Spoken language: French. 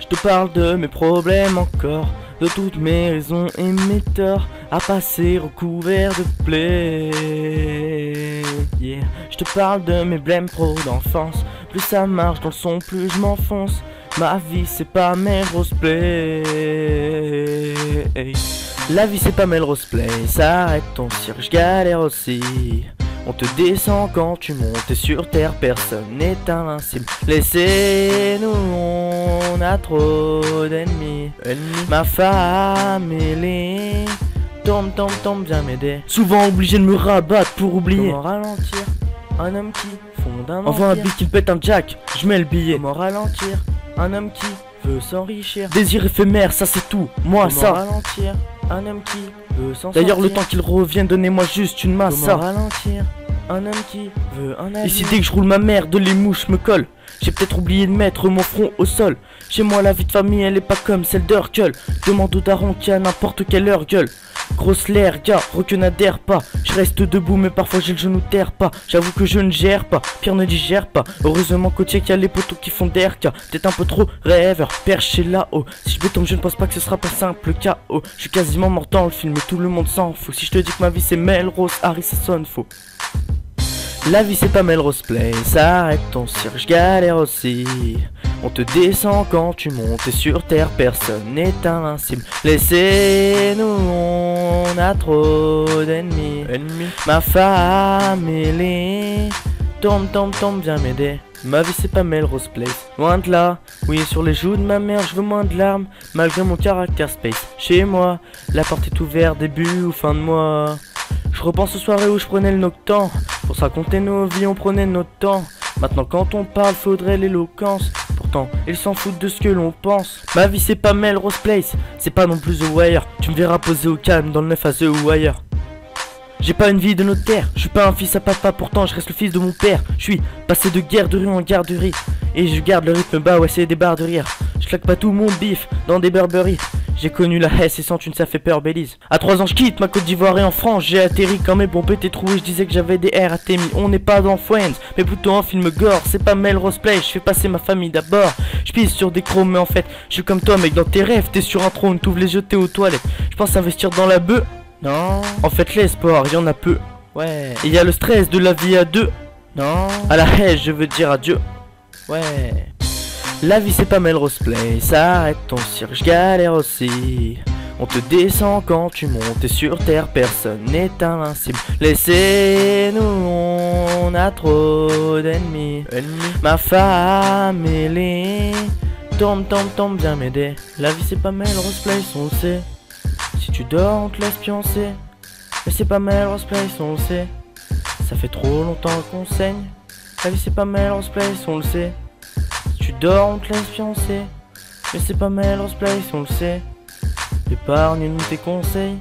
Je te parle de mes problèmes encore, de toutes mes raisons et mes torts à passer recouvert de plaies. Yeah. Je te parle de mes blèmes pro d'enfance. Plus ça marche dans le son, plus je m'enfonce. Ma vie c'est pas Melrose Place. La vie c'est pas Melrose Place. Arrête ton cirque, je galère aussi. On te descend quand tu montes et sur terre personne n'est invincible. Laissez-nous, on a trop d'ennemis. Ma famille, tombe, viens m'aider. Souvent obligé de me rabattre pour oublier. Comment ralentir un homme qui fonde un empire. Envoie un beat qui me pète un jack, je mets le billet. Comment ralentir un homme qui veut s'enrichir. Désir éphémère, ça c'est tout, moi ça. Comment ralentir un homme qui veut s'en sortir. D'ailleurs le temps qu'il revienne, donnez-moi juste une masse. Comment ralentir un homme qui veut un avis. Ici dès que je roule ma merde, les mouches me collent. J'ai peut-être oublié de mettre mon front au sol. Chez moi la vie de famille elle est pas comme celle d'Urkel. Demande au daron qui a n'importe quelle heure gueule. Grosse l'air, gars, requin n'adhère pas. Je reste debout mais parfois j'ai le genou terre pas. J'avoue que je ne gère pas, pire ne digère pas. Heureusement côté qu'il y a les poteaux qui font d'air car peut-être un peu trop rêveur, perché là-haut. Si je tombe je ne pense pas que ce sera pas simple KO. Je suis quasiment mort dans le film et tout le monde s'en fout. Si je te dis que ma vie c'est Melrose, Harry ça sonne faux. La vie c'est pas Melrose Place, arrête ton cirque, je galère aussi. On te descend quand tu montes et sur terre personne n'est invincible. Laissez-nous, on a trop d'ennemis. Ma famille, tombe, viens m'aider. Ma vie c'est pas Melrose Place, loin de là. Oui sur les joues de ma mère je veux moins de larmes. Malgré mon caractère space, chez moi la porte est ouverte début ou fin de mois. Je repense aux soirées où je prenais le nocturne. Pour se raconter nos vies on prenait notre temps. Maintenant quand on parle faudrait l'éloquence. Pourtant ils s'en foutent de ce que l'on pense. Ma vie c'est pas Melrose Place, c'est pas non plus The Wire. Tu me verras poser au calme dans le 9 à The ou ailleurs. J'ai pas une vie de notaire, je suis pas un fils à papa, pourtant je reste le fils de mon père. Je suis passé de garderie en garderie et je garde le rythme bas, ouais c'est des barres de rire. Je claque pas tout mon bif dans des Burberry. J'ai connu la haisse et sans une ça fait peur Belize. À 3 ans je quitte ma Côte d'Ivoire et en France j'ai atterri quand mes bombes étaient trouées. Je disais que j'avais des airs à Témi. On n'est pas dans Friends mais plutôt un film gore. C'est pas Melrose Place, je fais passer ma famille d'abord. Je pisse sur des chromes mais en fait je suis comme toi mec. Dans tes rêves t'es sur un trône, t'ouvres les yeux t'es aux toilettes. Je pense investir dans la bœuf. Non. En fait l'espoir y'en a peu. Ouais. Il y a le stress de la vie à deux. Non. À la haine je veux dire adieu. Ouais. La vie c'est pas Melrose Place, arrête ton cirque, je galère aussi. On te descend quand tu montes et sur terre personne n'est invincible. Laissez-nous, on a trop d'ennemis. Ma famille, tombe, viens m'aider. La vie c'est pas Melrose Place, on le sait. Si tu dors on te laisse pioncer. Mais c'est pas Melrose Place, on le sait. Ça fait trop longtemps qu'on saigne. La vie c'est pas Melrose Place, on le sait. Tu dors, on te laisse fiancer. Mais c'est pas Melrose Place, on le sait. Épargne-nous tes conseils.